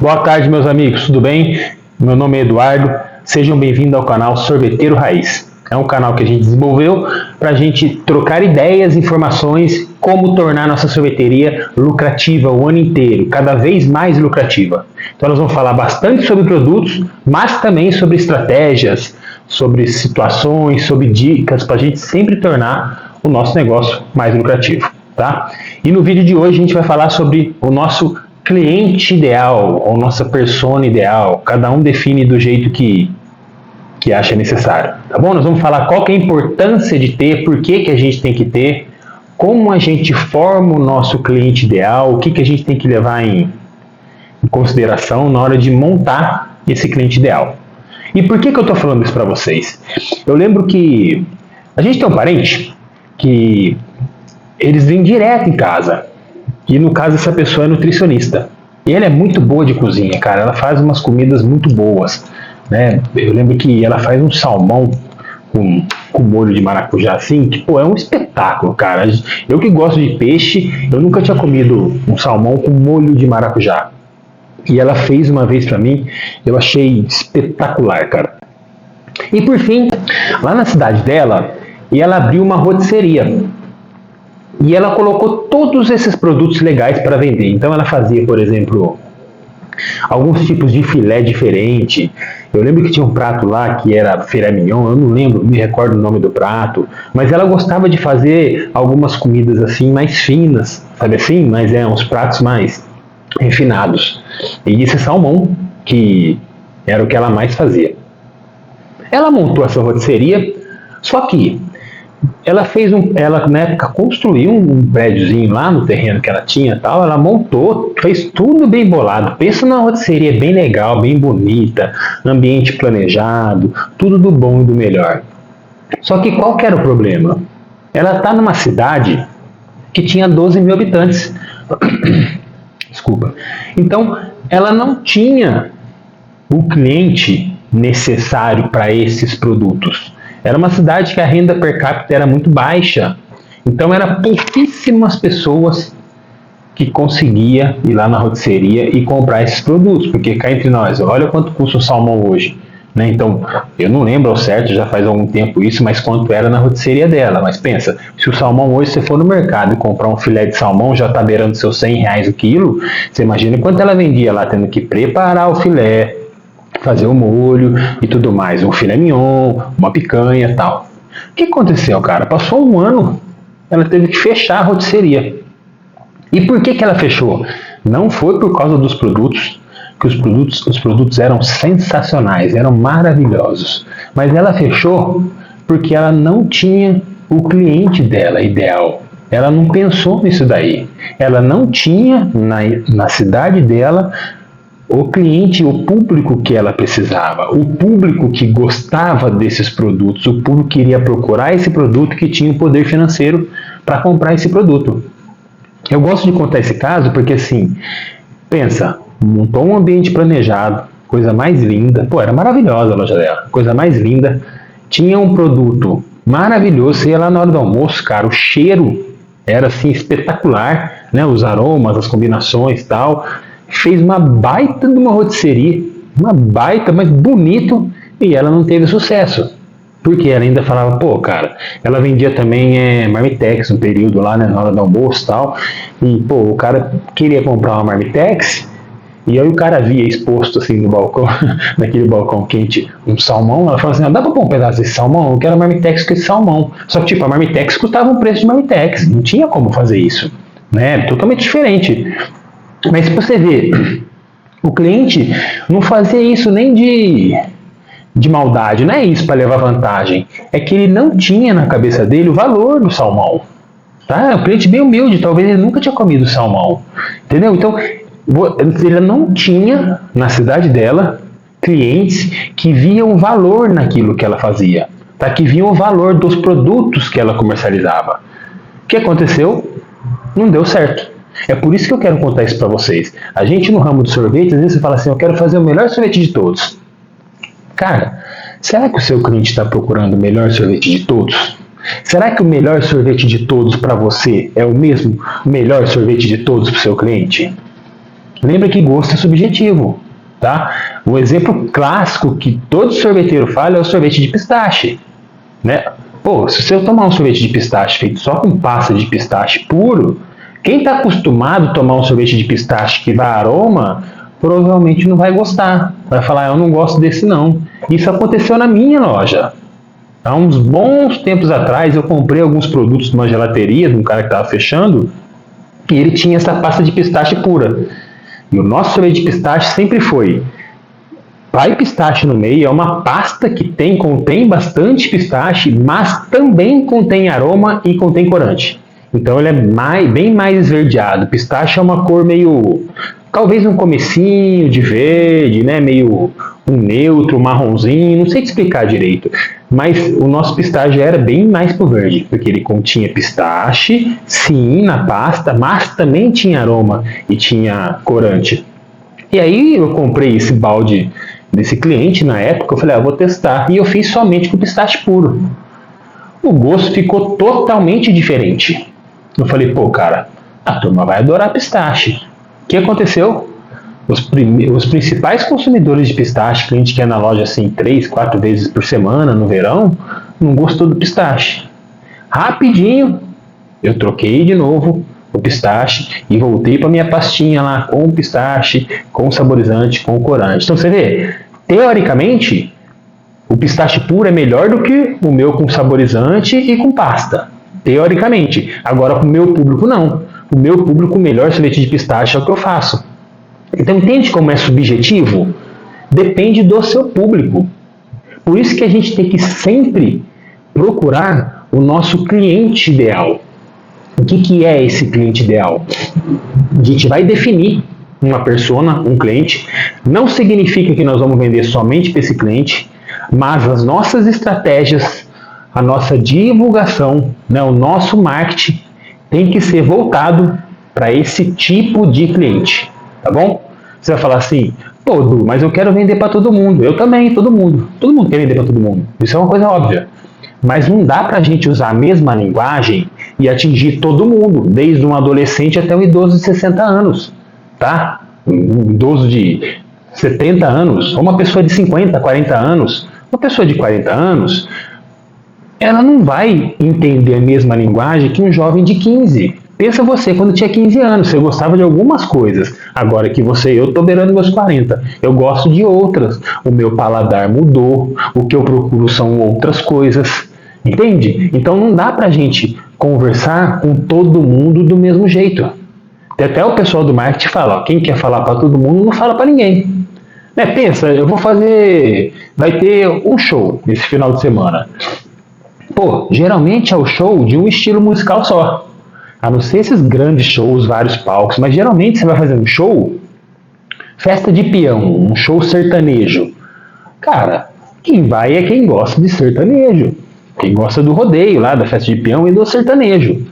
Boa tarde, meus amigos, tudo bem? Meu nome é Eduardo, sejam bem-vindos ao canal Sorveteiro Raiz. É um canal que a gente desenvolveu para a gente trocar ideias, informações, como tornar nossa sorveteria lucrativa o ano inteiro, cada vez mais lucrativa. Então nós vamos falar bastante sobre produtos, mas também sobre estratégias, sobre situações, sobre dicas, para a gente sempre tornar o nosso negócio mais lucrativo, tá? E no vídeo de hoje a gente vai falar sobre o nosso cliente ideal, ou nossa persona ideal. Cada um define do jeito que acha necessário, tá bom? Nós vamos falar qual que é a importância de ter, por que a gente tem que ter, como a gente forma o nosso cliente ideal, o que a gente tem que levar em consideração na hora de montar esse cliente ideal. E por que eu estou falando isso para vocês? Eu lembro que a gente tem um parente que eles vêm direto em casa. E no caso essa pessoa é nutricionista. E ela é muito boa de cozinha, cara. Ela faz umas comidas muito boas, né? Eu lembro que ela faz um salmão com molho de maracujá, assim, que, pô, é um espetáculo, cara. Eu que gosto de peixe, eu nunca tinha comido um salmão com molho de maracujá. E ela fez uma vez pra mim, eu achei espetacular, cara. E por fim, lá na cidade dela, ela abriu uma rotisserie. E ela colocou todos esses produtos legais para vender. Então ela fazia, por exemplo, alguns tipos de filé diferente. Eu lembro que tinha um prato lá que era filé mignon, eu não lembro, me recordo o nome do prato. Mas ela gostava de fazer algumas comidas assim mais finas, sabe assim? Mas uns pratos mais refinados. E esse salmão, que era o que ela mais fazia. Ela montou essa rotisserie, só que ela ela na época construiu um prédiozinho lá no terreno que ela tinha, tal. Ela montou, fez tudo bem bolado. Pensa numa rotisserie bem legal, bem bonita, ambiente planejado, tudo do bom e do melhor. Só que qual que era o problema? Ela está numa cidade que tinha 12 mil habitantes. Desculpa. Então ela não tinha o cliente necessário para esses produtos. Era uma cidade que a renda per capita era muito baixa. Então, eram pouquíssimas pessoas que conseguia ir lá na rotisserie e comprar esses produtos. Porque cá entre nós, olha quanto custa o salmão hoje. Né? Então, eu não lembro ao certo, já faz algum tempo isso, mas quanto era na rotisserie dela. Mas pensa, se o salmão hoje, você for no mercado e comprar um filé de salmão, já está beirando seus R$100 o quilo, você imagina quanto ela vendia lá, tendo que preparar o filé, fazer o molho e tudo mais, um filé mignon, uma picanha e tal. O que aconteceu, cara? Passou um ano, ela teve que fechar a rotisserie. E por que ela fechou? Não foi por causa dos produtos, que os produtos eram sensacionais, eram maravilhosos. Mas ela fechou porque ela não tinha o cliente dela ideal. Ela não pensou nisso daí. Ela não tinha na cidade dela o cliente, o público que ela precisava, o público que gostava desses produtos, o público que iria procurar esse produto, que tinha o poder financeiro para comprar esse produto. Eu gosto de contar esse caso porque, assim, pensa, montou um ambiente planejado, coisa mais linda, pô, era maravilhosa a loja dela, coisa mais linda, tinha um produto maravilhoso, você ia lá na hora do almoço, cara, o cheiro era, assim, espetacular, né, os aromas, as combinações e tal. Fez uma baita de uma rotisserie, uma baita, mas bonito, e ela não teve sucesso. Porque ela ainda falava, pô, cara, ela vendia também Marmitex um período lá, né, na hora do almoço e tal, e, pô, o cara queria comprar uma Marmitex, e aí o cara via exposto, assim, no balcão, naquele balcão quente, um salmão, ela falava assim, dá pra pôr um pedaço desse salmão? Eu quero a Marmitex com esse salmão. Só que, tipo, a Marmitex custava o preço de Marmitex, não tinha como fazer isso, né, totalmente diferente. Mas se você ver, o cliente não fazia isso nem de maldade, não é isso para levar vantagem. É que ele não tinha na cabeça dele o valor do salmão. Tá? O cliente bem humilde, talvez ele nunca tinha comido salmão. Entendeu? Então, ele não tinha na cidade dela clientes que viam valor naquilo que ela fazia. Tá? Que viam o valor dos produtos que ela comercializava. O que aconteceu? Não deu certo. É por isso que eu quero contar isso para vocês. A gente no ramo de sorvete, às vezes você fala assim, eu quero fazer o melhor sorvete de todos. Cara, será que o seu cliente está procurando o melhor sorvete de todos? Será que o melhor sorvete de todos para você é o mesmo melhor sorvete de todos para o seu cliente? Lembra que gosto é subjetivo, tá? O exemplo clássico que todo sorveteiro fala é o sorvete de pistache, né? Pô, se você tomar um sorvete de pistache feito só com pasta de pistache puro, quem está acostumado a tomar um sorvete de pistache que dá aroma, provavelmente não vai gostar. Vai falar, eu não gosto desse não. Isso aconteceu na minha loja. Há uns bons tempos atrás, eu comprei alguns produtos numa gelateria de um cara que estava fechando, e ele tinha essa pasta de pistache pura. E o nosso sorvete de pistache sempre foi vai pistache no meio, é uma pasta que contém bastante pistache, mas também contém aroma e contém corante. Então ele é bem mais esverdeado. Pistache é uma cor meio, talvez um comecinho de verde, né? Meio um neutro, marronzinho, não sei te explicar direito. Mas o nosso pistache era bem mais pro verde, porque ele continha pistache, sim, na pasta, mas também tinha aroma e tinha corante. E aí eu comprei esse balde desse cliente na época, eu falei, vou testar. E eu fiz somente com pistache puro. O gosto ficou totalmente diferente. Eu falei, pô, cara, a turma vai adorar pistache. O que aconteceu? Os principais consumidores de pistache, cliente que é na loja assim 3, 4 vezes por semana no verão, não gostou do pistache. Rapidinho, eu troquei de novo o pistache e voltei para minha pastinha lá com o pistache, com o saborizante, com o corante. Então você vê, teoricamente, o pistache puro é melhor do que o meu com saborizante e com pasta. Teoricamente. Agora, para o meu público, não. O meu público, o melhor sorvete de pistache é o que eu faço. Então, entende como é subjetivo? Depende do seu público. Por isso que a gente tem que sempre procurar o nosso cliente ideal. O que é esse cliente ideal? A gente vai definir uma persona, um cliente. Não significa que nós vamos vender somente para esse cliente, mas as nossas estratégias, a nossa divulgação, né, o nosso marketing tem que ser voltado para esse tipo de cliente, tá bom? Você vai falar assim, pô, Du, mas eu quero vender para todo mundo. Eu também, todo mundo. Todo mundo quer vender para todo mundo. Isso é uma coisa óbvia. Mas não dá para a gente usar a mesma linguagem e atingir todo mundo, desde um adolescente até um idoso de 60 anos, tá? Um idoso de 70 anos, ou uma pessoa de 50, 40 anos. Uma pessoa de 40 anos, ela não vai entender a mesma linguagem que um jovem de 15. Pensa você, quando tinha 15 anos, você gostava de algumas coisas. Agora que eu estou beirando meus 40, eu gosto de outras. O meu paladar mudou, o que eu procuro são outras coisas. Entende? Então não dá pra gente conversar com todo mundo do mesmo jeito. Até o pessoal do marketing fala, quem quer falar para todo mundo não fala para ninguém. Né? Pensa, vai ter um show esse final de semana. Pô, geralmente é o show de um estilo musical só. A não ser esses grandes shows, vários palcos, mas geralmente você vai fazer um show, festa de peão, um show sertanejo. Cara, quem vai é quem gosta de sertanejo. Quem gosta do rodeio lá, da festa de peão e do sertanejo.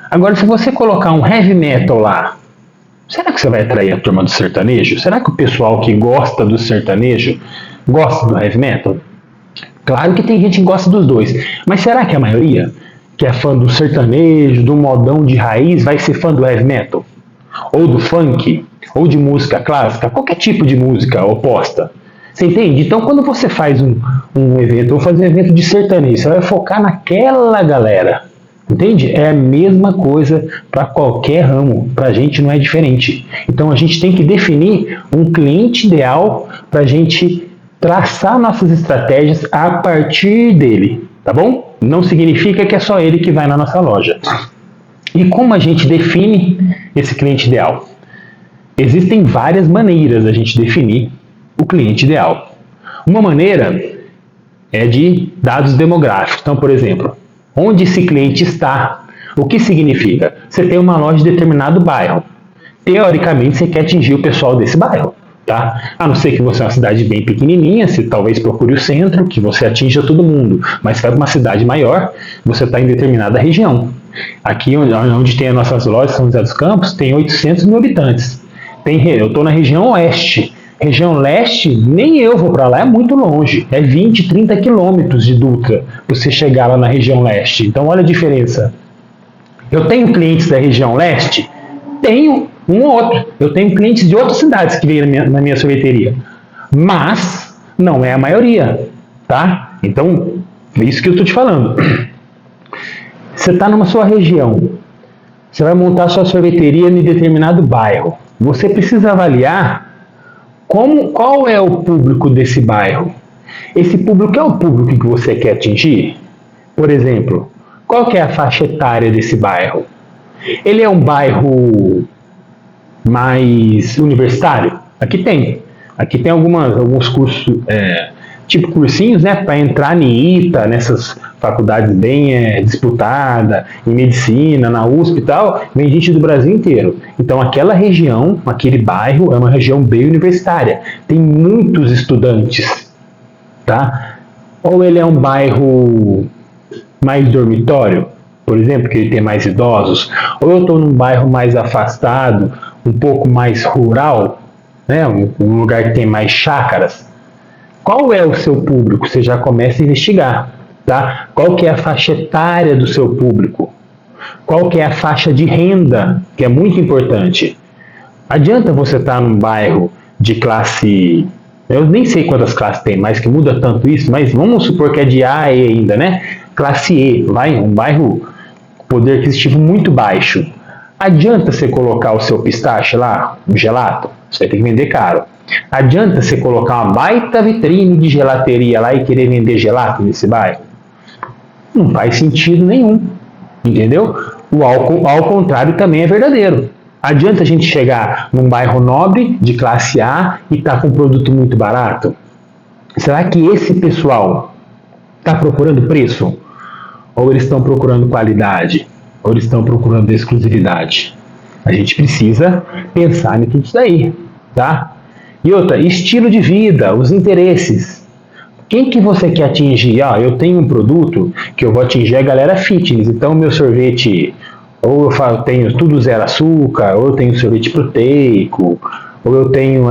Agora, se você colocar um heavy metal lá, será que você vai atrair a turma do sertanejo? Será que o pessoal que gosta do sertanejo gosta do heavy metal? Claro que tem gente que gosta dos dois, mas será que a maioria que é fã do sertanejo, do modão de raiz, vai ser fã do heavy metal? Ou do funk? Ou de música clássica? Qualquer tipo de música oposta. Você entende? Então, quando você faz um evento, ou fazer um evento de sertanejo, você vai focar naquela galera. Entende? É a mesma coisa para qualquer ramo. Para a gente não é diferente. Então, a gente tem que definir um cliente ideal para a gente traçar nossas estratégias a partir dele. Tá bom? Não significa que é só ele que vai na nossa loja. E como a gente define esse cliente ideal? Existem várias maneiras da gente definir o cliente ideal. Uma maneira é de dados demográficos. Então, por exemplo, onde esse cliente está? O que significa? Você tem uma loja de determinado bairro. Teoricamente, você quer atingir o pessoal desse bairro. Tá? A não ser que você é uma cidade bem pequenininha, você talvez procure o centro, que você atinja todo mundo. Mas se é uma cidade maior, você está em determinada região. Aqui onde tem as nossas lojas, São José dos Campos, tem 800 mil habitantes. Eu estou na região oeste. Região leste, nem eu vou para lá, é muito longe. É 20, 30 quilômetros de Dutra para você chegar lá na região leste. Então olha a diferença. Eu tenho clientes da região leste? Tenho, Um ou outro. Eu tenho clientes de outras cidades que vêm na minha sorveteria. Mas não é a maioria, tá? Então, é isso que eu estou te falando. Você está numa sua região, você vai montar sua sorveteria em determinado bairro. Você precisa avaliar qual é o público desse bairro. Esse público é o público que você quer atingir? Por exemplo, qual que é a faixa etária desse bairro? Ele é um bairro mais universitário? Aqui tem alguns cursos, tipo cursinhos, né, para entrar em ITA, nessas faculdades bem disputadas, em medicina, na USP e tal, vem gente do Brasil inteiro. Então aquela região, aquele bairro, é uma região bem universitária, tem muitos estudantes, tá? Ou ele é um bairro mais dormitório, por exemplo, que ele tem mais idosos, ou eu estou num bairro mais afastado, um pouco mais rural, né, um lugar que tem mais chácaras. Qual é o seu público? Você já começa a investigar, tá? Qual que é a faixa etária do seu público? Qual que é a faixa de renda, que é muito importante? Adianta você estar num bairro de classe... Eu nem sei quantas classes tem, mas que muda tanto isso, mas vamos supor que é de A e ainda, né? Classe E, um bairro poder aquisitivo muito baixo. Adianta você colocar o seu pistache lá, um gelato? Você vai ter que vender caro. Adianta você colocar uma baita vitrine de gelateria lá e querer vender gelato nesse bairro? Não faz sentido nenhum, entendeu? Ao contrário também é verdadeiro. Adianta a gente chegar num bairro nobre, de classe A, e estar com um produto muito barato? Será que esse pessoal está procurando preço? Ou eles estão procurando qualidade? Ou eles estão procurando exclusividade? A gente precisa pensar em tudo isso daí, tá? E outra, estilo de vida, os interesses. Quem que você quer atingir? Eu tenho um produto que eu vou atingir a galera fitness, então meu sorvete, ou eu tenho tudo zero açúcar, ou eu tenho sorvete proteico, ou eu tenho,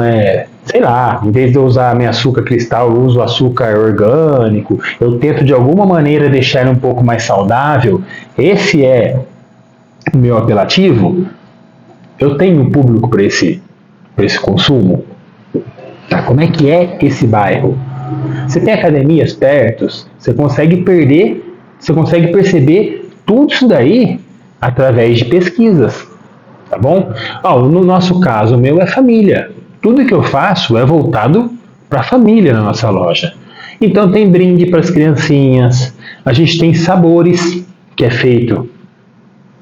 sei lá, em vez de eu usar minha açúcar cristal, eu uso açúcar orgânico, eu tento de alguma maneira deixar ele um pouco mais saudável. Esse é o meu apelativo. Eu tenho um público para esse consumo. Tá, como é que é esse bairro? Você tem academias perto, você consegue perceber tudo isso daí através de pesquisas, tá bom? No nosso caso, o meu é família. Tudo que eu faço é voltado para a família na nossa loja. Então tem brinde para as criancinhas, a gente tem sabores que é feito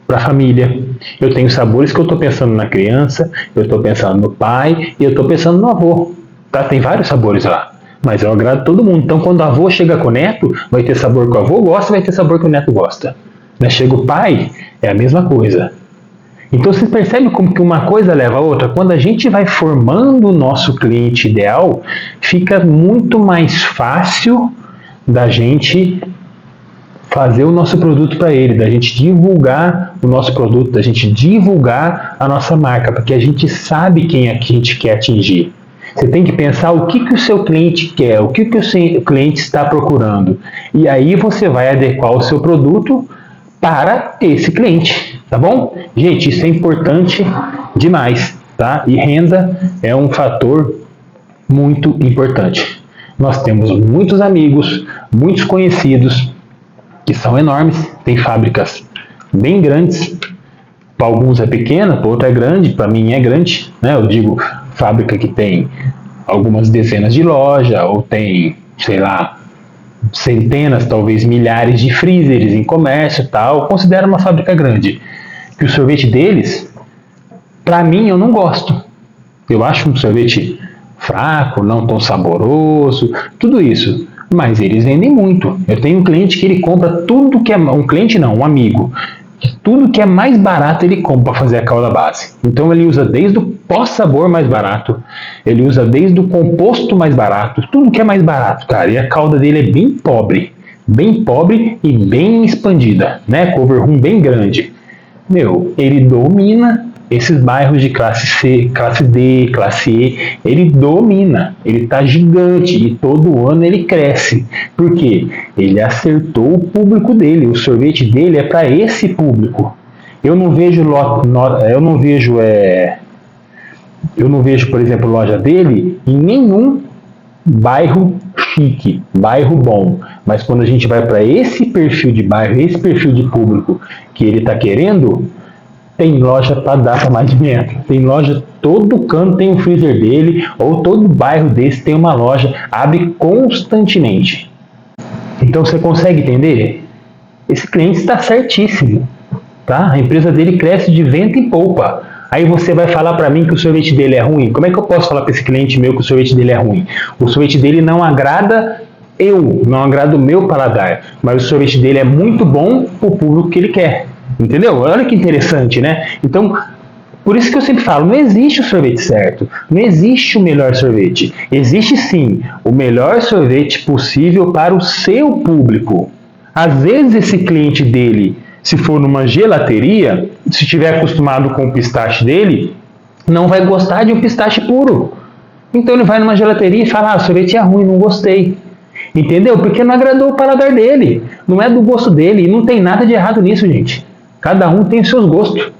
para a família. Eu tenho sabores que eu estou pensando na criança, eu estou pensando no pai e eu estou pensando no avô. Tá? Tem vários sabores lá, mas eu agrado todo mundo. Então quando o avô chega com o neto, vai ter sabor que o avô gosta, vai ter sabor que o neto gosta. Chega o pai, é a mesma coisa. Então você percebe como que uma coisa leva a outra? Quando a gente vai formando o nosso cliente ideal, fica muito mais fácil da gente fazer o nosso produto para ele, da gente divulgar o nosso produto, da gente divulgar a nossa marca, porque a gente sabe quem é que a gente quer atingir. Você tem que pensar o que o seu cliente quer, o que o seu cliente está procurando. E aí você vai adequar o seu produto para esse cliente, tá bom? Gente, isso é importante demais, tá? E renda é um fator muito importante. Nós temos muitos amigos, muitos conhecidos, que são enormes, tem fábricas bem grandes, para alguns é pequena, para outros é grande, para mim é grande, né? Eu digo fábrica que tem algumas dezenas de lojas, ou tem, sei lá, centenas, talvez milhares de freezers em comércio e tal, eu considero uma fábrica grande. Que o sorvete deles, para mim, eu não gosto. Eu acho um sorvete fraco, não tão saboroso, tudo isso. Mas eles vendem muito. Eu tenho um cliente que ele compra tudo que é... Um cliente não, um amigo. Tudo que é mais barato ele compra para fazer a calda base. Então ele usa desde o pós-sabor mais barato, ele usa desde o composto mais barato, tudo que é mais barato, cara. E a calda dele é bem pobre e bem expandida, né? Cover room bem grande. Ele domina esses bairros de classe C, classe D, classe E, ele domina, ele tá gigante e todo ano ele cresce. Por quê? Ele acertou o público dele, o sorvete dele é para esse público. Eu não vejo, por exemplo, loja dele em nenhum bairro chique, bairro bom. Mas quando a gente vai para esse perfil de bairro, esse perfil de público que ele está querendo, tem loja para dar para mais de metro. Tem loja, todo canto tem um freezer dele, ou todo bairro desse tem uma loja, abre constantemente. Então você consegue entender? Esse cliente está certíssimo. Tá? A empresa dele cresce de vento em polpa. Aí você vai falar para mim que o sorvete dele é ruim? Como é que eu posso falar para esse cliente meu que o sorvete dele é ruim? O sorvete dele não agrada não agrada o meu paladar, mas o sorvete dele é muito bom para o público que ele quer. Entendeu? Olha que interessante, né? Então, por isso que eu sempre falo, não existe o sorvete certo, não existe o melhor sorvete. Existe sim o melhor sorvete possível para o seu público. Às vezes esse cliente dele, se for numa gelateria, se estiver acostumado com o pistache dele, não vai gostar de um pistache puro. Então ele vai numa gelateria e fala, o sorvete é ruim, não gostei. Entendeu? Porque não agradou o paladar dele, não é do gosto dele, e não tem nada de errado nisso, gente. Cada um tem os seus gostos,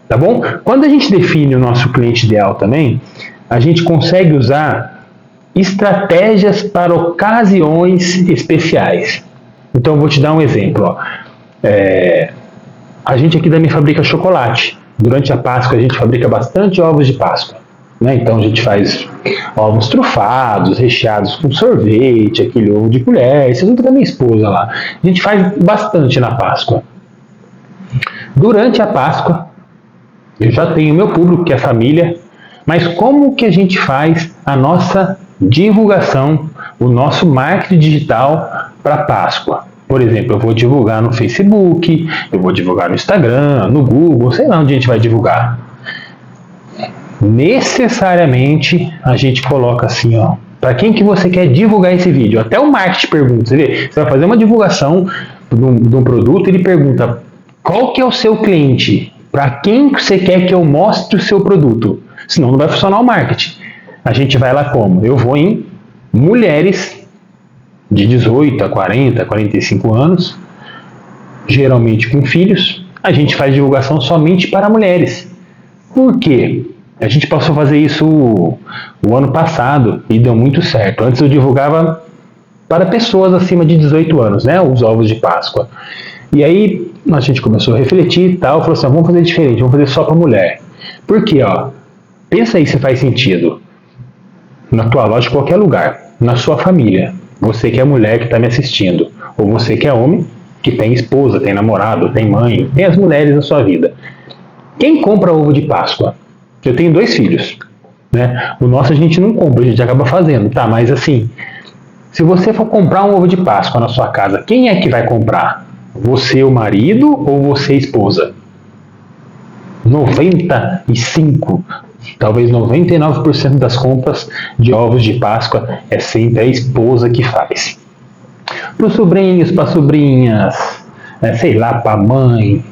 tá bom? Quando a gente define o nosso cliente ideal também, a gente consegue usar estratégias para ocasiões especiais. Então eu vou te dar um exemplo, ó. A gente aqui também fabrica chocolate. Durante a Páscoa a gente fabrica bastante ovos de Páscoa, né? Então a gente faz ovos trufados, recheados com sorvete, aquele ovo de colher, isso é tudo da minha esposa lá. A gente faz bastante na Páscoa. Durante a Páscoa, eu já tenho meu público, que é a família, mas como que a gente faz a nossa divulgação, o nosso marketing digital para a Páscoa? Por exemplo, eu vou divulgar no Facebook, eu vou divulgar no Instagram, no Google, sei lá onde a gente vai divulgar. Necessariamente a gente coloca assim, ó, para quem que você quer divulgar esse vídeo? Até o marketing pergunta, você vê, você vai fazer uma divulgação de um produto, ele pergunta qual que é o seu cliente? Para quem você quer que eu mostre o seu produto? Senão não vai funcionar o marketing. A gente vai lá como? Eu vou em mulheres de 18 a 40, 45 anos, geralmente com filhos. A gente faz divulgação somente para mulheres. Por quê? A gente passou a fazer isso o ano passado e deu muito certo. Antes eu divulgava para pessoas acima de 18 anos, né? Os ovos de Páscoa. E aí a gente começou a refletir e tal, falou assim, vamos fazer diferente, vamos fazer só para mulher. Por quê? Ó, pensa aí se faz sentido. Na tua loja, em qualquer lugar, na sua família, você que é mulher que está me assistindo, ou você que é homem, que tem esposa, tem namorado, tem mãe, tem as mulheres na sua vida. Quem compra ovo de Páscoa? Eu tenho 2 filhos, né? O nosso a gente não compra, a gente acaba fazendo, tá? Mas assim, se você for comprar um ovo de Páscoa na sua casa, quem é que vai comprar? Você, o marido, ou você, a esposa? 95%, talvez 99% das compras de ovos de Páscoa é sempre a esposa que faz. Para os sobrinhos, para as sobrinhas, sei lá, para a mãe,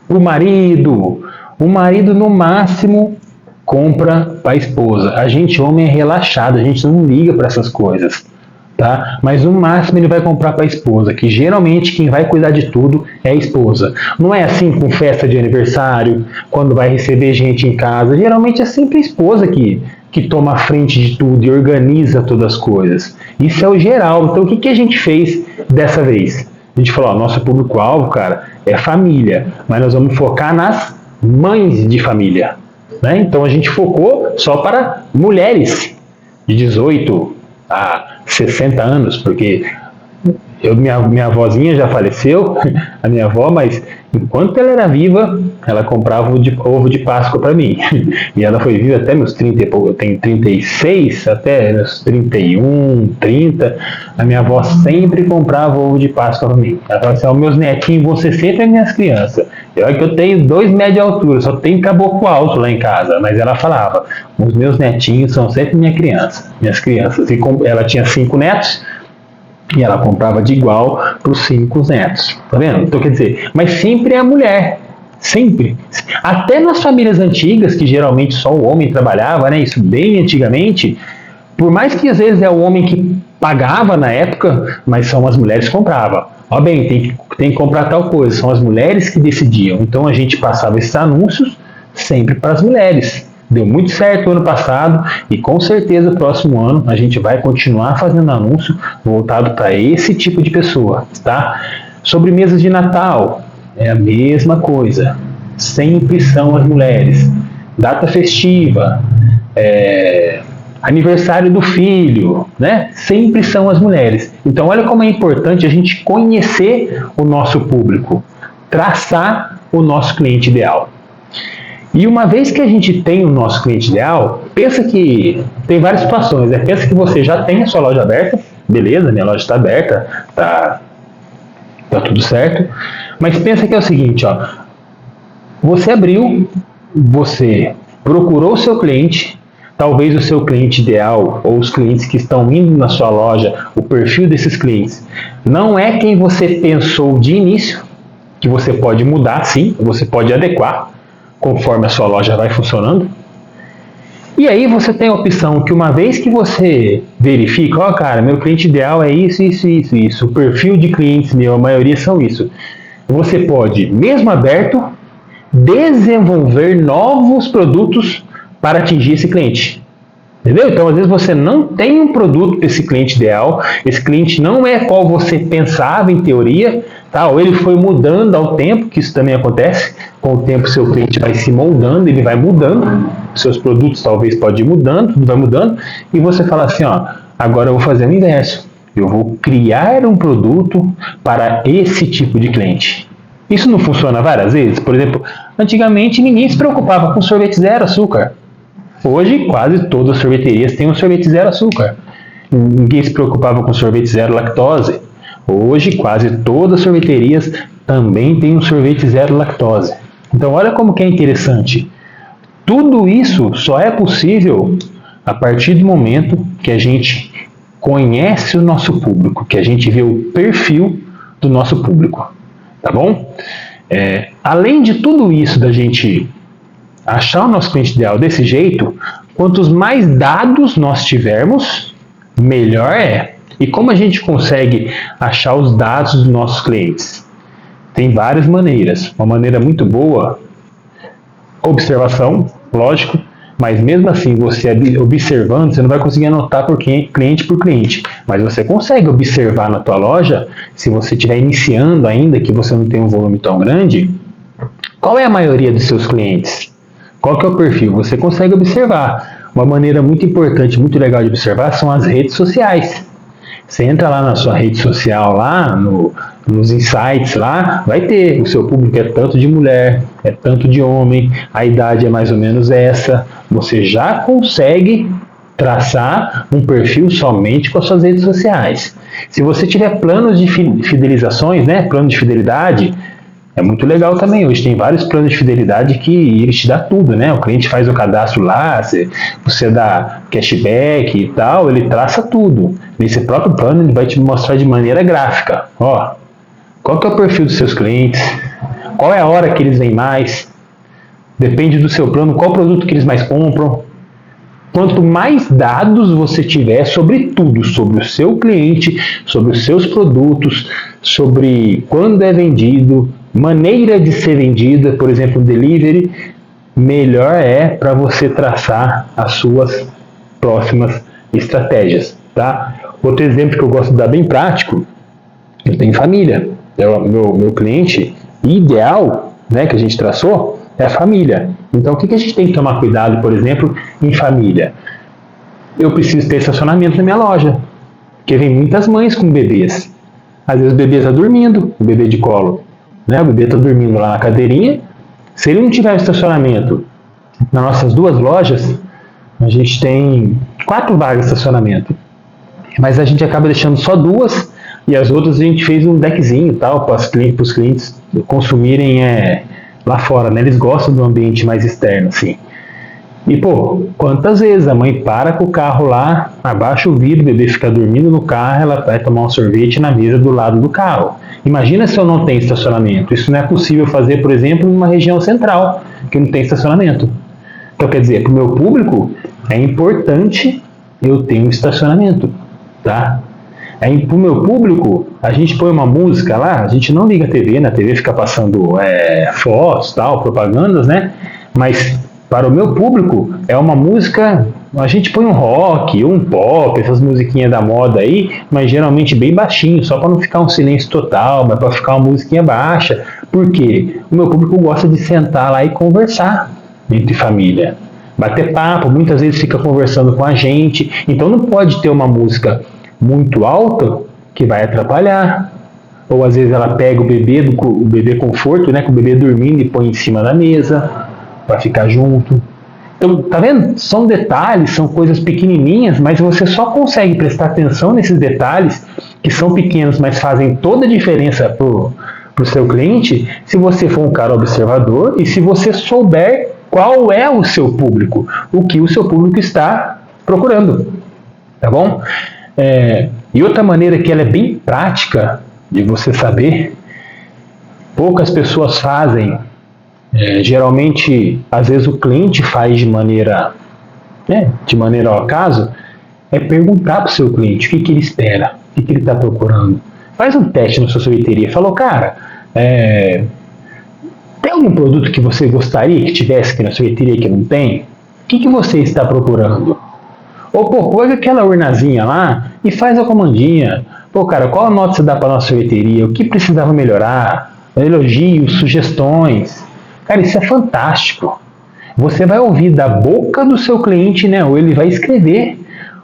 o marido no máximo compra para a esposa. A gente homem é relaxado, a gente não liga para essas coisas, tá? Mas no máximo ele vai comprar para a esposa, que geralmente quem vai cuidar de tudo é a esposa. Não é assim com festa de aniversário, quando vai receber gente em casa, geralmente é sempre a esposa que toma a frente de tudo e organiza todas as coisas. Isso é o geral. Então o que a gente fez dessa vez? A gente falou, nosso público-alvo, cara, é família, mas nós vamos focar nas mães de família, né? Então a gente focou só para mulheres de 18 a 60 anos, porque minha avózinha já faleceu, a minha avó, mas enquanto ela era viva, ela comprava ovo de Páscoa para mim. E ela foi viva até meus 30 e pouco, eu tenho 36, até meus 31, 30. A minha avó sempre comprava ovo de Páscoa para mim. Ela falava assim, meus netinhos vão ser sempre as minhas crianças. E olha que eu tenho 2 metros de altura, só tenho caboclo alto lá em casa. Mas ela falava, os meus netinhos são sempre minhas crianças. E ela tinha 5 netos, e ela comprava de igual para os 5 netos. Tá vendo? Então, quer dizer, mas sempre é a mulher. Sempre. Até nas famílias antigas, que geralmente só o homem trabalhava, né? Isso bem antigamente, por mais que às vezes é o homem que pagava na época, mas são as mulheres que compravam. ó bem, tem que comprar tal coisa. São as mulheres que decidiam. Então a gente passava esses anúncios sempre para as mulheres. Deu muito certo o ano passado e com certeza o próximo ano a gente vai continuar fazendo anúncio voltado para esse tipo de pessoa, tá? Sobremesas de Natal é a mesma coisa. Sempre são as mulheres. Data festiva, aniversário do filho, né? Sempre são as mulheres. Então olha como é importante a gente conhecer o nosso público, traçar o nosso cliente ideal. E uma vez que a gente tem o nosso cliente ideal, pensa que tem várias situações, né? Pensa que você já tem a sua loja aberta, beleza, minha loja está aberta, tá tudo certo, mas pensa que é o seguinte, ó, você abriu, você procurou o seu cliente, talvez o seu cliente ideal ou os clientes que estão indo na sua loja, o perfil desses clientes, não é quem você pensou de início, que você pode mudar sim, você pode adequar, conforme a sua loja vai funcionando. E aí você tem a opção que uma vez que você verifica, ó cara, meu cliente ideal é isso, o perfil de clientes meu, a maioria são isso. Você pode, mesmo aberto, desenvolver novos produtos para atingir esse cliente. Entendeu? Então, às vezes você não tem um produto para esse cliente ideal, esse cliente não é qual você pensava em teoria, tá? Ou ele foi mudando ao tempo, que isso também acontece, com o tempo seu cliente vai se moldando, ele vai mudando, seus produtos talvez podem ir mudando, tudo vai mudando, e você fala assim, ó, agora eu vou fazer o inverso, eu vou criar um produto para esse tipo de cliente. Isso não funciona várias vezes? Por exemplo, antigamente ninguém se preocupava com sorvete zero açúcar. Hoje, quase todas as sorveterias têm um sorvete zero açúcar. Ninguém se preocupava com sorvete zero lactose. Hoje, quase todas as sorveterias também têm um sorvete zero lactose. Então, olha como que é interessante. Tudo isso só é possível a partir do momento que a gente conhece o nosso público, que a gente vê o perfil do nosso público. Tá bom? Além de tudo isso da gente achar o nosso cliente ideal desse jeito, quantos mais dados nós tivermos, melhor é. E como a gente consegue achar os dados dos nossos clientes? Tem várias maneiras. Uma maneira muito boa, observação, lógico, mas mesmo assim, você observando, você não vai conseguir anotar por cliente por cliente, mas você consegue observar na tua loja, se você estiver iniciando ainda, que você não tem um volume tão grande, qual é a maioria dos seus clientes? Qual que é o perfil? Você consegue observar. Uma maneira muito importante, muito legal de observar são as redes sociais. Você entra lá na sua rede social, lá nos insights, lá vai ter. O seu público é tanto de mulher, é tanto de homem, a idade é mais ou menos essa. Você já consegue traçar um perfil somente com as suas redes sociais. Se você tiver planos de fidelizações, né, plano de fidelidade, é muito legal também. Hoje tem vários planos de fidelidade que ele te dá tudo, né? O cliente faz o cadastro lá, você dá cashback e tal, ele traça tudo. Nesse próprio plano ele vai te mostrar de maneira gráfica. Ó, qual que é o perfil dos seus clientes? Qual é a hora que eles vêm mais? Depende do seu plano, qual produto que eles mais compram? Quanto mais dados você tiver sobre tudo, sobre o seu cliente, sobre os seus produtos, sobre quando é vendido, maneira de ser vendida, por exemplo, delivery, melhor é para você traçar as suas próximas estratégias, tá? Outro exemplo que eu gosto de dar bem prático, eu tenho família. Meu cliente ideal, né, que a gente traçou, é a família. Então, o que a gente tem que tomar cuidado, por exemplo, em família? Eu preciso ter estacionamento na minha loja, porque vem muitas mães com bebês. Às vezes o bebê está dormindo, o bebê de colo, né? O bebê está dormindo lá na cadeirinha. Se ele não tiver estacionamento, nas nossas duas lojas, a gente tem 4 vagas de estacionamento, mas a gente acaba deixando só 2 e as outras a gente fez um deckzinho e tal, para os clientes consumirem lá fora, né? Eles gostam do ambiente mais externo, assim. E, pô, quantas vezes a mãe para com o carro lá, abaixa o vidro, o bebê fica dormindo no carro, ela vai tomar um sorvete na mesa do lado do carro. Imagina se eu não tenho estacionamento. Isso não é possível fazer, por exemplo, numa região central, que não tem estacionamento. Então, quer dizer, para o meu público, é importante eu ter um estacionamento, tá? Aí, pro meu público, a gente põe uma música lá, a gente não liga a TV, na TV fica passando fotos, tal, propagandas, né? Mas para o meu público, é uma música, a gente põe um rock, um pop, essas musiquinhas da moda aí, mas geralmente bem baixinho, só para não ficar um silêncio total, mas para ficar uma musiquinha baixa. Por quê? O meu público gosta de sentar lá e conversar entre família. Bater papo, muitas vezes fica conversando com a gente, então não pode ter uma música muito alta que vai atrapalhar. Ou às vezes ela pega o bebê conforto, né, com o bebê dormindo e põe em cima da mesa para ficar junto. Então, tá vendo? São detalhes, são coisas pequenininhas, mas você só consegue prestar atenção nesses detalhes que são pequenos, mas fazem toda a diferença pro seu cliente, se você for um cara observador e se você souber qual é o seu público, o que o seu público está procurando, tá bom? E outra maneira que ela é bem prática de você saber, poucas pessoas fazem, geralmente, às vezes o cliente faz de maneira ao acaso, é perguntar para o seu cliente o que ele espera, o que ele está procurando. Faz um teste na sua sorveteria, falou, cara, tem algum produto que você gostaria que tivesse aqui na sorveteria que não tem? O que você está procurando? Ou, pô, pega aquela urnazinha lá e faz a comandinha. Pô, cara, qual nota você dá para nossa sorveteria? O que precisava melhorar? Elogios, sugestões. Cara, isso é fantástico. Você vai ouvir da boca do seu cliente, né? Ou ele vai escrever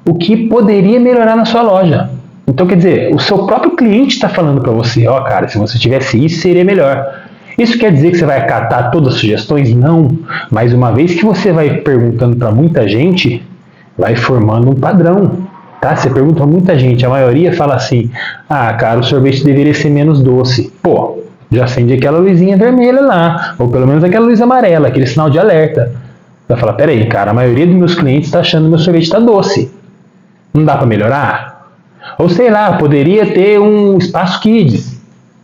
o que poderia melhorar na sua loja. Então, quer dizer, o seu próprio cliente está falando para você, ó, cara, se você tivesse isso, seria melhor. Isso quer dizer que você vai acatar todas as sugestões? Não. Mas uma vez que você vai perguntando para muita gente, vai formando um padrão. Tá? Você pergunta para muita gente, a maioria fala assim, ah, cara, o sorvete deveria ser menos doce. Pô, já acende aquela luzinha vermelha lá, ou pelo menos aquela luz amarela, aquele sinal de alerta. Vai falar, peraí, cara, a maioria dos meus clientes está achando que meu sorvete está doce. Não dá para melhorar? Ou sei lá, poderia ter um espaço kids,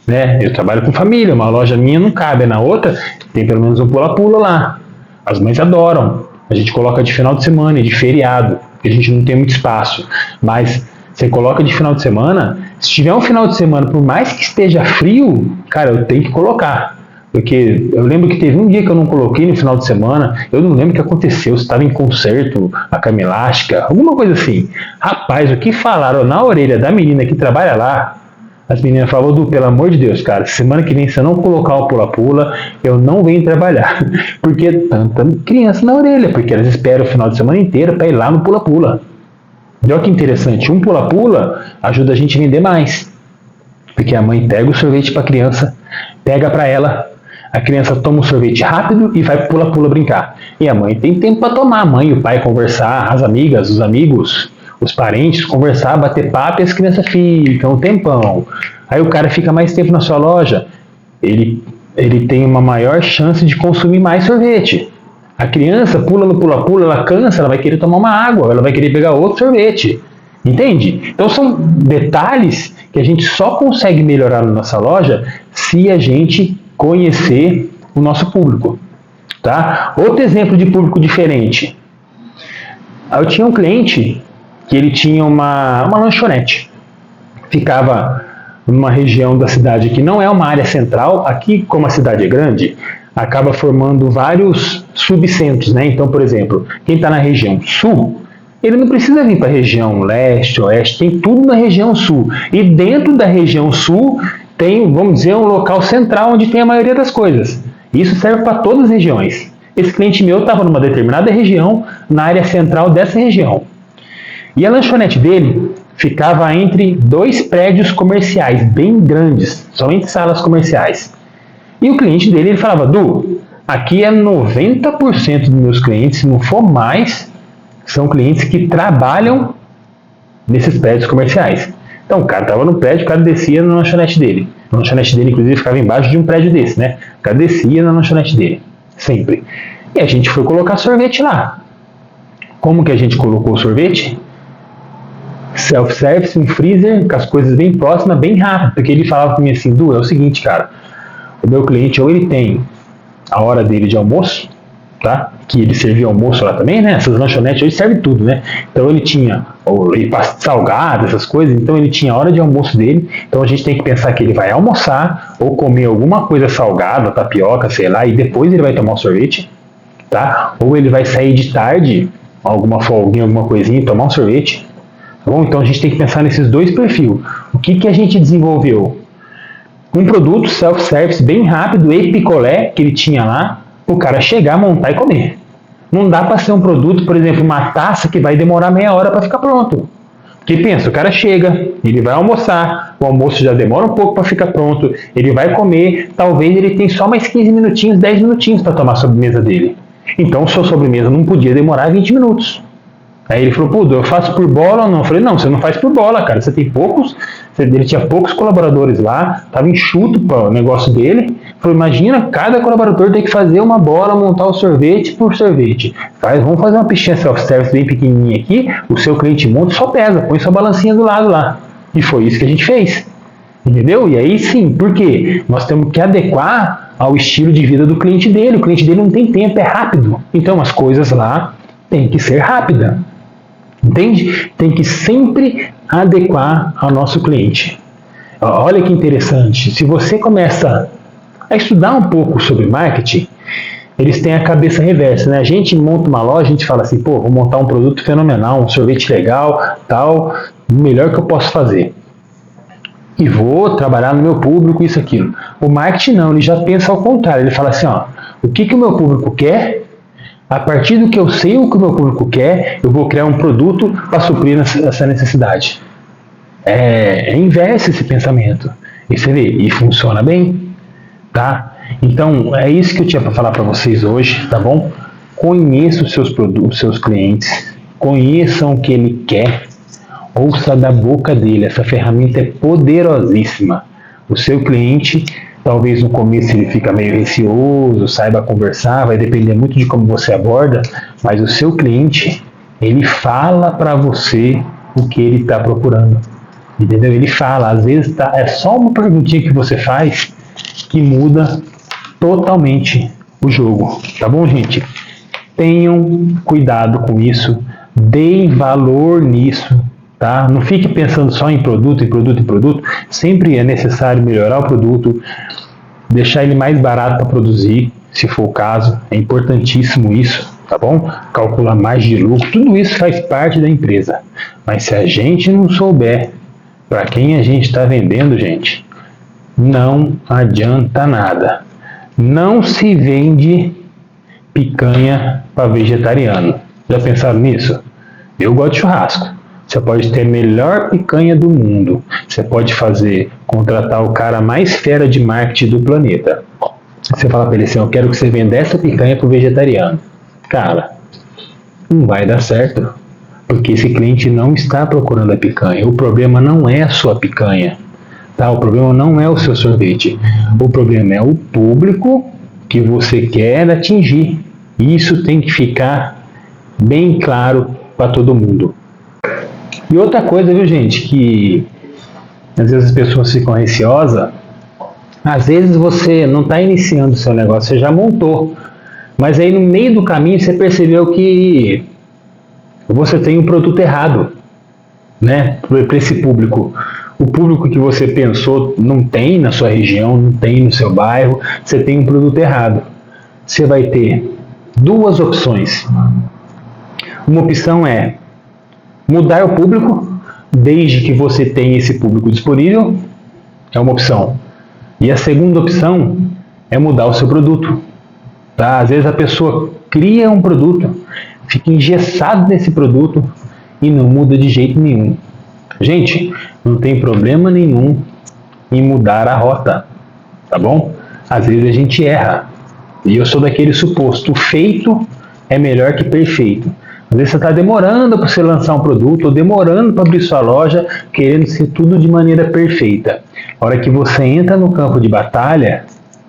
né? Eu trabalho com família, uma loja minha não cabe, na outra tem pelo menos um pula-pula lá. As mães adoram. A gente coloca de final de semana e de feriado, porque a gente não tem muito espaço. Mas você coloca de final de semana, se tiver um final de semana, por mais que esteja frio, cara, eu tenho que colocar. Porque eu lembro que teve um dia que eu não coloquei no final de semana, eu não lembro o que aconteceu, se estava em concerto, a cama elástica, alguma coisa assim. Rapaz, o que falaram na orelha da menina que trabalha lá, as meninas falavam, Du, pelo amor de Deus, cara, semana que vem se eu não colocar o pula-pula, eu não venho trabalhar. Porque tanta criança na orelha, porque elas esperam o final de semana inteiro para ir lá no pula-pula. E olha que interessante, um pula-pula ajuda a gente a vender mais. Porque a mãe pega o sorvete para a criança, pega para ela, a criança toma o sorvete rápido e vai pro pula-pula brincar. E a mãe tem tempo para tomar, a mãe e o pai conversar, as amigas, os amigos, os parentes, conversar, bater papo e as crianças ficam um tempão. Aí o cara fica mais tempo na sua loja, ele tem uma maior chance de consumir mais sorvete. A criança pula no pula-pula, ela cansa, ela vai querer tomar uma água, ela vai querer pegar outro sorvete. Entende? Então são detalhes que a gente só consegue melhorar na nossa loja se a gente conhecer o nosso público. Tá? Outro exemplo de público diferente. Eu tinha um cliente que ele tinha uma lanchonete. Ficava numa região da cidade que não é uma área central. Aqui, como a cidade é grande, acaba formando vários subcentros, né? Então, por exemplo, quem está na região sul, ele não precisa vir para a região leste, oeste, tem tudo na região sul. E dentro da região sul tem, vamos dizer, um local central onde tem a maioria das coisas. Isso serve para todas as regiões. Esse cliente meu estava numa determinada região, na área central dessa região. E a lanchonete dele ficava entre dois prédios comerciais bem grandes, somente salas comerciais. E o cliente dele, ele falava, Du, aqui é 90% dos meus clientes, se não for mais, são clientes que trabalham nesses prédios comerciais. Então o cara estava no prédio, o cara descia na lanchonete dele. A lanchonete dele, inclusive, ficava embaixo de um prédio desse, né? O cara descia na lanchonete dele, sempre. E a gente foi colocar sorvete lá. Como que a gente colocou o sorvete? Self-service, um freezer, com as coisas bem próximas, bem rápido. Porque ele falava para mim assim, Du, é o seguinte, cara, o meu cliente ou ele tem a hora dele de almoço, tá? Que ele servia almoço lá também, né? Essas lanchonetes hoje servem tudo, né? Então ele tinha salgado, essas coisas, então ele tinha a hora de almoço dele. Então a gente tem que pensar que ele vai almoçar ou comer alguma coisa salgada, tapioca, sei lá, e depois ele vai tomar um sorvete, tá? Ou ele vai sair de tarde, alguma folguinha, alguma coisinha, e tomar um sorvete. Tá bom? Então a gente tem que pensar nesses dois perfis. O que a gente desenvolveu? Um produto self-service bem rápido e picolé que ele tinha lá, o cara chegar, montar e comer. Não dá para ser um produto, por exemplo, uma taça que vai demorar meia hora para ficar pronto. Porque pensa, o cara chega, ele vai almoçar, o almoço já demora um pouco para ficar pronto, ele vai comer, talvez ele tenha só mais 15 minutinhos, 10 minutinhos para tomar a sobremesa dele. Então sua sobremesa não podia demorar 20 minutos. Aí ele falou, pô, eu faço por bola ou não? Eu falei, não, você não faz por bola, cara. Você tem poucos, ele tinha poucos colaboradores lá, tava enxuto para o negócio dele. Falei, imagina, cada colaborador tem que fazer uma bola, montar o sorvete por sorvete. Vamos fazer uma pichinha self-service bem pequenininha aqui, o seu cliente monta, só pesa, põe sua balancinha do lado lá. E foi isso que a gente fez. Entendeu? E aí sim, por quê? Nós temos que adequar ao estilo de vida do cliente dele. O cliente dele não tem tempo, é rápido. Então as coisas lá têm que ser rápidas. Entende? Tem que sempre adequar ao nosso cliente. Olha que interessante. Se você começa a estudar um pouco sobre marketing, eles têm a cabeça reversa, né? A gente monta uma loja, a gente fala assim, pô, vou montar um produto fenomenal, um sorvete legal, tal, o melhor que eu posso fazer. E vou trabalhar no meu público, isso, aquilo. O marketing não, ele já pensa ao contrário. Ele fala assim, ó, o que o meu público quer? A partir do que eu sei o que o meu público quer, eu vou criar um produto para suprir essa necessidade. Inverse esse pensamento. E você vê, e funciona bem, tá? Então, é isso que eu tinha para falar para vocês hoje, tá bom? Conheça os seus produtos, os seus clientes, conheçam o que ele quer, ouça da boca dele. Essa ferramenta é poderosíssima. O seu cliente, talvez no começo ele fica meio receoso, saiba conversar, vai depender muito de como você aborda, mas o seu cliente, ele fala para você o que ele está procurando. Entendeu? Ele fala, às vezes é só uma perguntinha que você faz que muda totalmente o jogo. Tá bom, gente? Tenham cuidado com isso, deem valor nisso, tá? Não fique pensando só em produto, em produto, em produto. Sempre é necessário melhorar o produto, deixar ele mais barato para produzir, se for o caso. É importantíssimo isso, tá bom? Calcular margem de lucro, tudo isso faz parte da empresa. Mas se a gente não souber para quem a gente está vendendo, gente, não adianta nada. Não se vende picanha para vegetariano. Já pensaram nisso? Eu gosto de churrasco. Você pode ter a melhor picanha do mundo. Você pode contratar o cara mais fera de marketing do planeta. Você fala para ele assim, eu quero que você venda essa picanha para o vegetariano. Cara, não vai dar certo. Porque esse cliente não está procurando a picanha. O problema não é a sua picanha. Tá? O problema não é o seu sorvete. O problema é o público que você quer atingir. Isso tem que ficar bem claro para todo mundo. E outra coisa, viu, gente, que às vezes as pessoas ficam receosas. Às vezes você não está iniciando o seu negócio, você já montou. Mas aí no meio do caminho você percebeu que você tem um produto errado, né, para esse público. O público que você pensou não tem na sua região, não tem no seu bairro, você tem um produto errado. Você vai ter duas opções. Uma opção é mudar o público, desde que você tenha esse público disponível, é uma opção. E a segunda opção é mudar o seu produto. Tá? Às vezes a pessoa cria um produto, fica engessado nesse produto e não muda de jeito nenhum. Gente, não tem problema nenhum em mudar a rota, tá bom? Às vezes a gente erra. E eu sou daquele suposto, feito é melhor que perfeito. Às vezes você está demorando para você lançar um produto, ou demorando para abrir sua loja, querendo ser tudo de maneira perfeita. A hora que você entra no campo de batalha,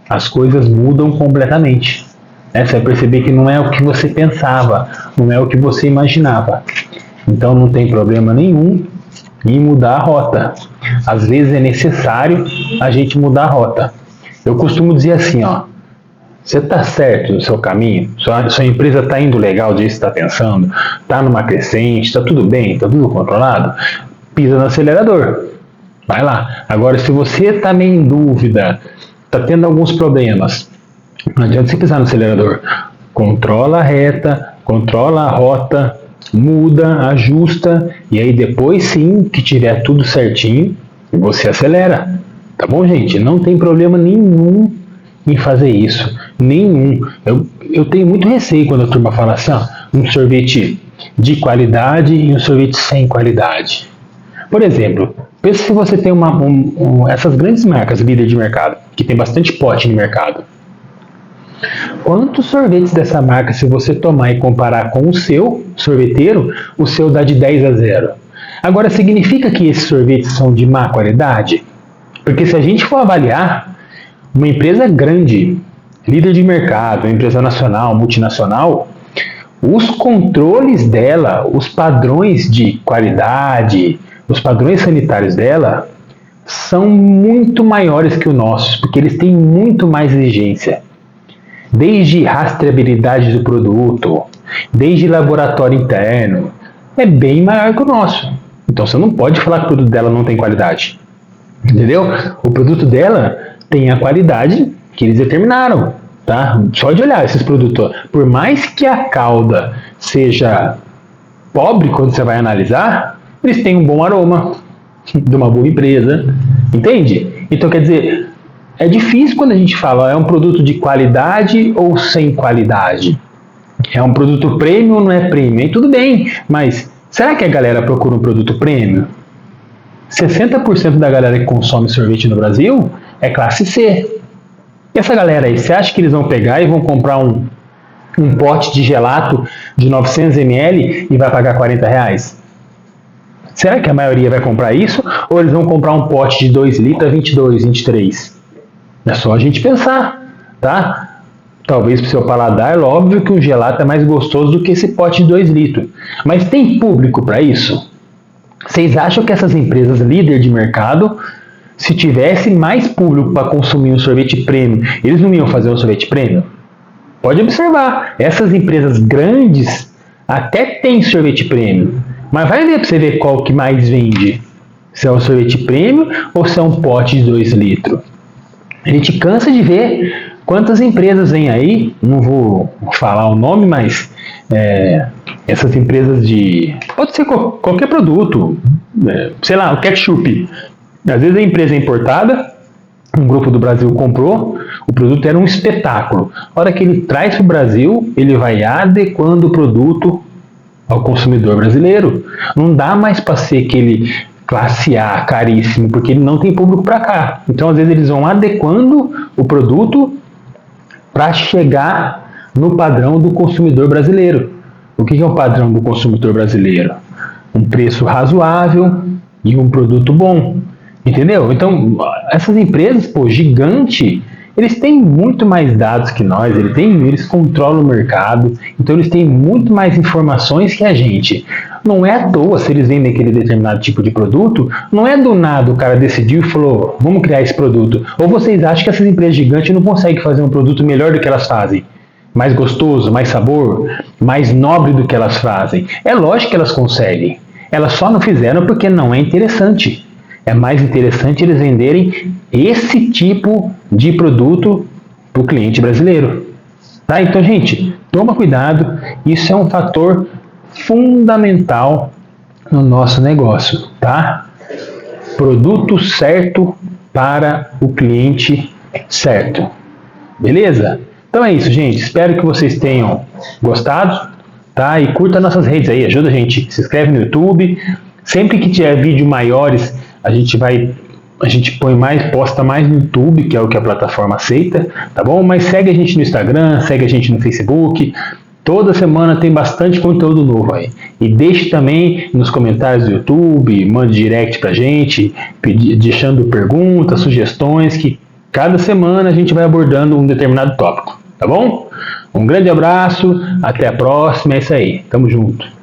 as coisas mudam completamente. Você vai perceber que não é o que você pensava, não é o que você imaginava. Então não tem problema nenhum em mudar a rota. Às vezes é necessário a gente mudar a rota. Eu costumo dizer assim, ó, Você está certo no seu caminho? Sua empresa está indo legal do jeito que você está pensando? Está numa crescente? Está tudo bem? Está tudo controlado? Pisa no acelerador. Vai lá. Agora, se você está meio em dúvida, está tendo alguns problemas, não adianta você pisar no acelerador. Controla a reta, controla a rota, muda, ajusta, e aí depois sim que tiver tudo certinho, você acelera. Tá bom, gente? Não tem problema nenhum em fazer isso. Nenhum. Eu tenho muito receio quando a turma fala assim, ó, um sorvete de qualidade e um sorvete sem qualidade. Por exemplo, pensa se você tem essas grandes marcas líder de mercado, que tem bastante pote no mercado. Quantos sorvetes dessa marca, se você tomar e comparar com o seu sorveteiro, o seu dá de 10 a 0. Agora, significa que esses sorvetes são de má qualidade? Porque se a gente for avaliar, uma empresa grande, líder de mercado, uma empresa nacional, multinacional, os controles dela, os padrões de qualidade, os padrões sanitários dela são muito maiores que os nossos, porque eles têm muito mais exigência. Desde rastreabilidade do produto, desde laboratório interno, é bem maior que o nosso. Então você não pode falar que o produto dela não tem qualidade. Entendeu? O produto dela tem a qualidade que eles determinaram. Tá? Só de olhar esses produtos, por mais que a calda seja pobre quando você vai analisar, eles têm um bom aroma de uma boa empresa, entende? Então quer dizer, é difícil quando a gente fala, é um produto de qualidade ou sem qualidade? É um produto premium ou não é premium? E tudo bem, mas será que a galera procura um produto premium? 60% da galera que consome sorvete no Brasil é classe C. E essa galera aí, você acha que eles vão pegar e vão comprar um pote de gelato de 900 ml e vai pagar R$40? Será que a maioria vai comprar isso? Ou eles vão comprar um pote de 2 litros a 22, 23? É só a gente pensar, tá? Talvez para o seu paladar, é óbvio que um gelato é mais gostoso do que esse pote de 2 litros. Mas tem público para isso? Vocês acham que essas empresas líder de mercado, se tivesse mais público para consumir um sorvete premium, eles não iam fazer um sorvete premium? Pode observar, essas empresas grandes até têm sorvete premium, mas vai ver para você ver qual que mais vende. Se é um sorvete premium ou se é um pote de 2 litros. A gente cansa de ver quantas empresas vêm aí, não vou falar o nome, mas essas empresas de... pode ser qualquer produto, sei lá, o ketchup. Às vezes a empresa é importada, um grupo do Brasil comprou, o produto era um espetáculo. A hora que ele traz para o Brasil, ele vai adequando o produto ao consumidor brasileiro. Não dá mais para ser aquele classe A, caríssimo, porque ele não tem público para cá. Então, às vezes, eles vão adequando o produto para chegar no padrão do consumidor brasileiro. O que é o padrão do consumidor brasileiro? Um preço razoável e um produto bom. Entendeu? Então, essas empresas, gigante, eles têm muito mais dados que nós, eles controlam o mercado, então eles têm muito mais informações que a gente. Não é à toa, se eles vendem aquele determinado tipo de produto, não é do nada o cara decidiu e falou, vamos criar esse produto. Ou vocês acham que essas empresas gigantes não conseguem fazer um produto melhor do que elas fazem? Mais gostoso, mais sabor, mais nobre do que elas fazem? É lógico que elas conseguem. Elas só não fizeram porque não é interessante. É mais interessante eles venderem esse tipo de produto para o cliente brasileiro. Tá? Então, gente, toma cuidado. Isso é um fator fundamental no nosso negócio. Tá? Produto certo para o cliente certo. Beleza? Então é isso, gente. Espero que vocês tenham gostado. Tá? E curta nossas redes aí. Ajuda a gente. Se inscreve no YouTube. Sempre que tiver vídeo maiores, a gente posta mais no YouTube, que é o que a plataforma aceita, tá bom? Mas segue a gente no Instagram, segue a gente no Facebook. Toda semana tem bastante conteúdo novo aí. E deixe também nos comentários do YouTube, mande direct pra gente, deixando perguntas, sugestões, que cada semana a gente vai abordando um determinado tópico, tá bom? Um grande abraço, até a próxima, é isso aí. Tamo junto.